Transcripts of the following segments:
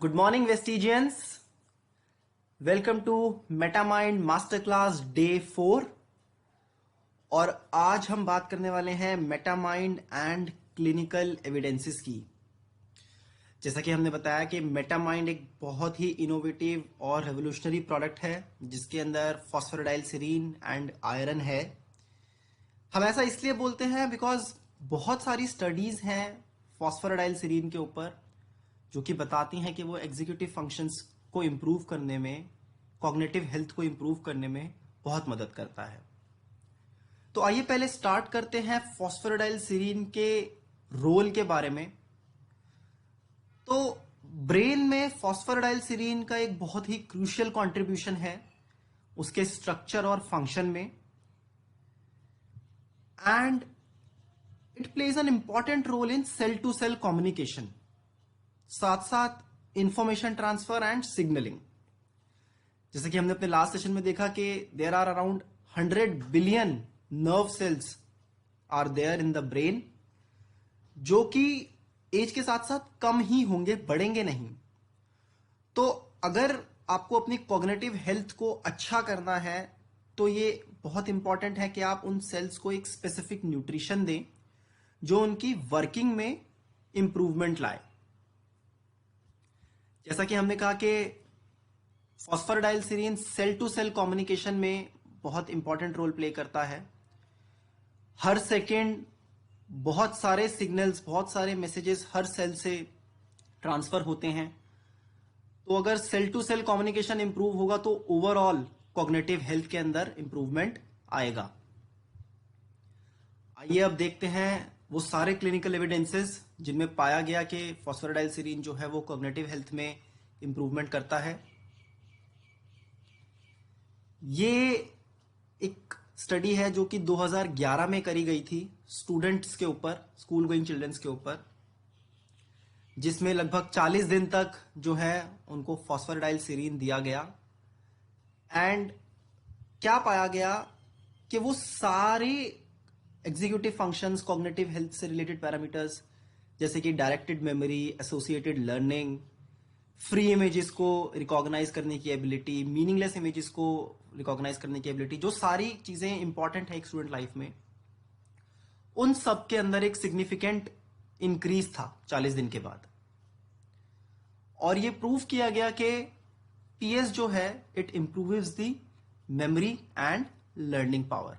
Good morning Vestigians. Welcome to Metamind master class day 4। और आज हम बात करने वाले हैं मेटामाइंड एंड क्लिनिकल एविडेंसेस की। जैसा कि हमने बताया कि मेटामाइंड एक बहुत ही इनोवेटिव और रेवोल्यूशनरी प्रोडक्ट है जिसके अंदर फॉस्फोराडाइलसिरीन एंड आयरन है। हम ऐसा इसलिए बोलते हैं बिकॉज बहुत सारी स्टडीज हैं फॉस्फोराडाइलसिरीन के ऊपर जो कि बताती हैं कि वो एग्जीक्यूटिव फंक्शंस को इम्प्रूव करने में, कॉग्निटिव हेल्थ को इम्प्रूव करने में बहुत मदद करता है। तो आइए पहले स्टार्ट करते हैं फॉस्फोराडाइलसिरीन के रोल के बारे में। तो ब्रेन में फॉस्फोराडाइलसिरीन का एक बहुत ही क्रूशियल कंट्रीब्यूशन है उसके स्ट्रक्चर और फंक्शन में, and it plays an important role in cell to cell communication, साथ साथ इंफॉर्मेशन ट्रांसफर एंड सिग्नलिंग। जैसे कि हमने अपने लास्ट सेशन में देखा कि there are around 100 billion nerve cells are there in the brain, जो कि एज के साथ साथ कम ही होंगे, बढ़ेंगे नहीं। तो अगर आपको अपनी कॉग्निटिव हेल्थ को अच्छा करना है तो ये बहुत इंपॉर्टेंट है कि आप उन सेल्स को एक स्पेसिफिक न्यूट्रिशन दें जो उनकी वर्किंग में इंप्रूवमेंट लाए। जैसा कि हमने कहा कि फॉस्फोराडाइलसिरीन सेल टू सेल कम्युनिकेशन में बहुत इंपॉर्टेंट रोल प्ले करता है। हर सेकेंड बहुत सारे सिग्नल्स, बहुत सारे मैसेजेस हर सेल से ट्रांसफर होते हैं। तो अगर cell to cell communication improve होगा तो ओवरऑल कॉग्निटिव हेल्थ के अंदर इंप्रूवमेंट आएगा। आइए अब देखते हैं वो सारे क्लिनिकल एविडेंसेस जिनमें पाया गया कि फॉस्फोराडाइलसिरीन जो है वो कॉग्निटिव हेल्थ में इंप्रूवमेंट करता है। ये एक स्टडी है जो कि 2011 में करी गई थी स्टूडेंट्स के ऊपर, स्कूल गोइंग चिल्ड्रंस के ऊपर, जिसमें लगभग 40 दिन तक जो है उनको फॉस्फोराडाइलसिरीन दिया गया। एंड क्या पाया गया कि वो सारे एग्जीक्यूटिव फंक्शंस, कॉग्निटिव हेल्थ से रिलेटेड पैरामीटर्स जैसे कि directed memory, associated learning, free images को रिकॉग्नाइज करने की एबिलिटी, मीनिंगलेस इमेजेस को रिकॉग्नाइज करने की एबिलिटी, जो सारी चीजें इंपॉर्टेंट है एक स्टूडेंट लाइफ में, उन सब के अंदर एक सिग्निफिकेंट इंक्रीज था 40 दिन के बाद। और ये प्रूव किया गया कि पीएस जो है it improves the memory and learning power.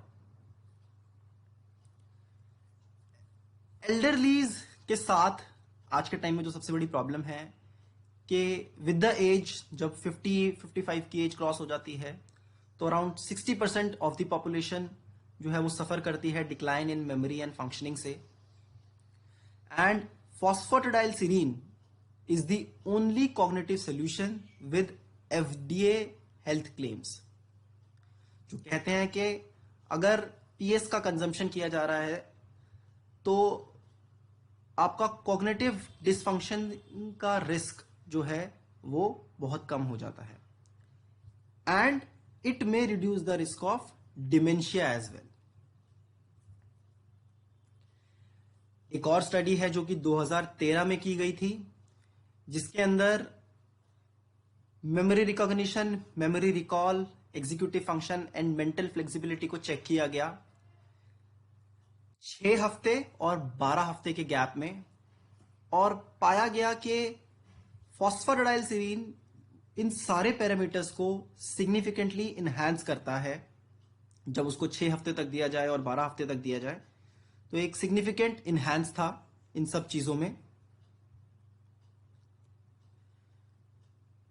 Elderlies के साथ आज के टाइम में जो सबसे बड़ी प्रॉब्लम है कि विद द एज, जब 50-55 की एज क्रॉस हो जाती है तो अराउंड 60% ऑफ द पॉपुलेशन जो है वो सफर करती है decline in memory and functioning से। And phosphatidylserine is the only cognitive solution with FDA health claims, जो कहते हैं कि अगर पीएस का कंजम्पशन किया जा रहा है तो आपका कॉग्निटिव डिसफंक्शन का रिस्क जो है वो बहुत कम हो जाता है, and it may reduce the risk of dementia as well. एक और स्टडी है जो कि 2013 में की गई थी, जिसके अंदर memory recognition, memory recall, executive function and mental flexibility को चेक किया गया 6 हफ्ते और 12 हफ्ते के गैप में, और पाया गया कि फॉस्फोराडाइलसिरीन इन सारे पैरामीटर्स को सिग्निफिकेंटली इनहैंस करता है जब उसको 6 हफ्ते तक दिया जाए और 12 हफ्ते तक दिया जाए। तो एक सिग्निफिकेंट इनहैंस था इन सब चीजों में।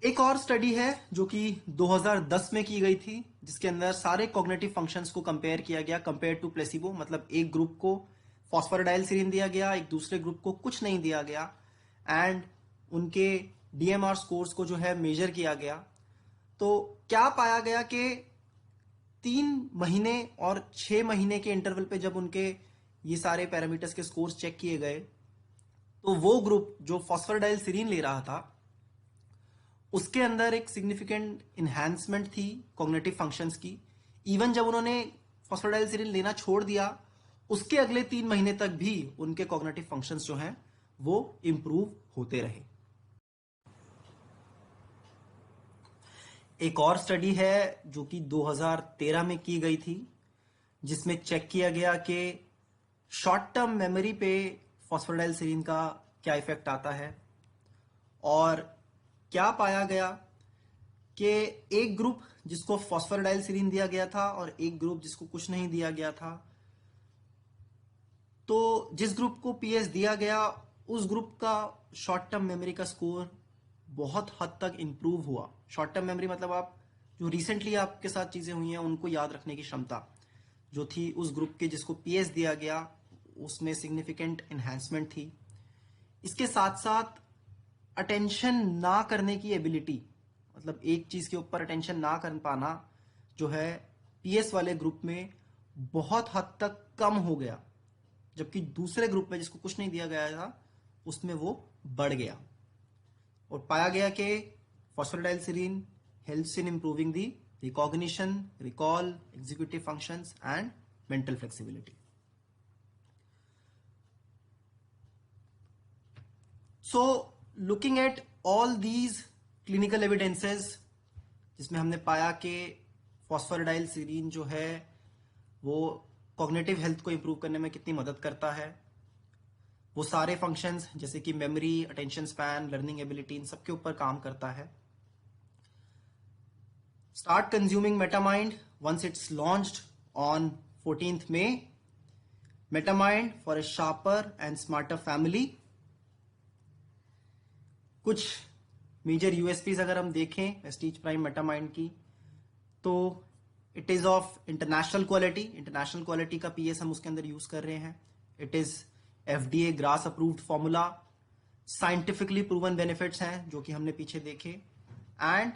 एक और स्टडी है जो कि 2010 में की गई थी, जिसके अंदर सारे कॉग्निटिव फंक्शंस को कंपेयर किया गया, कंपेयर टू प्लेसिबो। मतलब एक ग्रुप को फॉस्फोराडाइलसिरीन दिया गया, एक दूसरे ग्रुप को कुछ नहीं दिया गया, एंड उनके डीएमआर स्कोर्स को जो है मेजर किया गया। तो क्या पाया गया कि 3 महीने और 6 महीने के इंटरवल पे जब उनके ये सारे पैरामीटर्स के स्कोर्स चेक किए गए तो वो ग्रुप जो फॉस्फोराडाइलसिरीन ले रहा था उसके अंदर एक सिग्निफिकेंट इन्हांसमेंट थी कॉग्निटिव फंक्शंस की। इवन जब उन्होंने फॉस्फोराडाइलसिरीन लेना छोड़ दिया उसके अगले 3 महीने तक भी उनके कॉग्निटिव फंक्शंस जो हैं वो इंप्रूव होते रहे। एक और स्टडी है जो कि 2013 में की गई थी, जिसमें चेक किया गया कि शॉर्ट टर्म मेमोरी पे फॉस्फोडाइलसिरीन का क्या इफेक्ट आता है। और क्या पाया गया कि एक ग्रुप जिसको फॉस्फोडाइलसिरीन दिया गया था और एक ग्रुप जिसको कुछ नहीं दिया गया था, तो जिस ग्रुप को पीएस दिया गया उस ग्रुप का शॉर्ट टर्म मेमोरी का स्कोर बहुत हद तक इंप्रूव हुआ। शॉर्ट टर्म मेमोरी मतलब आप जो रिसेंटली आपके साथ चीजें हुई हैं उनको याद रखने की क्षमता जो थी उस ग्रुप के जिसको पीएस दिया गया उसमें सिग्निफिकेंट एनहांसमेंट थी। इसके साथ साथ अटेंशन ना करने की एबिलिटी, मतलब एक चीज के ऊपर अटेंशन ना कर पाना जो है पीएस वाले ग्रुप में बहुत हद तक कम हो गया, जबकि दूसरे ग्रुप में जिसको कुछ नहीं दिया गया था उसमें वो बढ़ गया। और पाया गया कि phosphatidylserine helps in improving the recognition, recall, executive functions and mental flexibility. So looking at all these clinical evidences, जिसमें हमने पाया कि फॉस्फोडाइलसिरीन जो है वो कॉग्निटिव हेल्थ को इंप्रूव करने में कितनी मदद करता है, वो सारे फंक्शंस जैसे कि memory, attention span, learning ability, इन सबके ऊपर काम करता है। Start consuming Metamind once it's launched on 14th May। Metamind for a sharper and smarter family. कुछ मेजर यूएसपीज अगर हम देखें वेस्टीज प्राइम मेटामाइंड की, तो it is of international quality. International quality का पीएस हम उसके अंदर यूज कर रहे हैं। It is FDA GRAS approved formula. Scientifically proven benefits हैं जो कि हमने पीछे देखे, and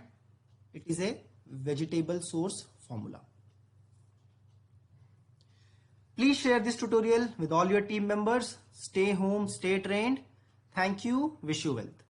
it is a vegetable source formula. Please share this tutorial with all your team members. Stay home, stay trained. Thank you. Wish you wealth.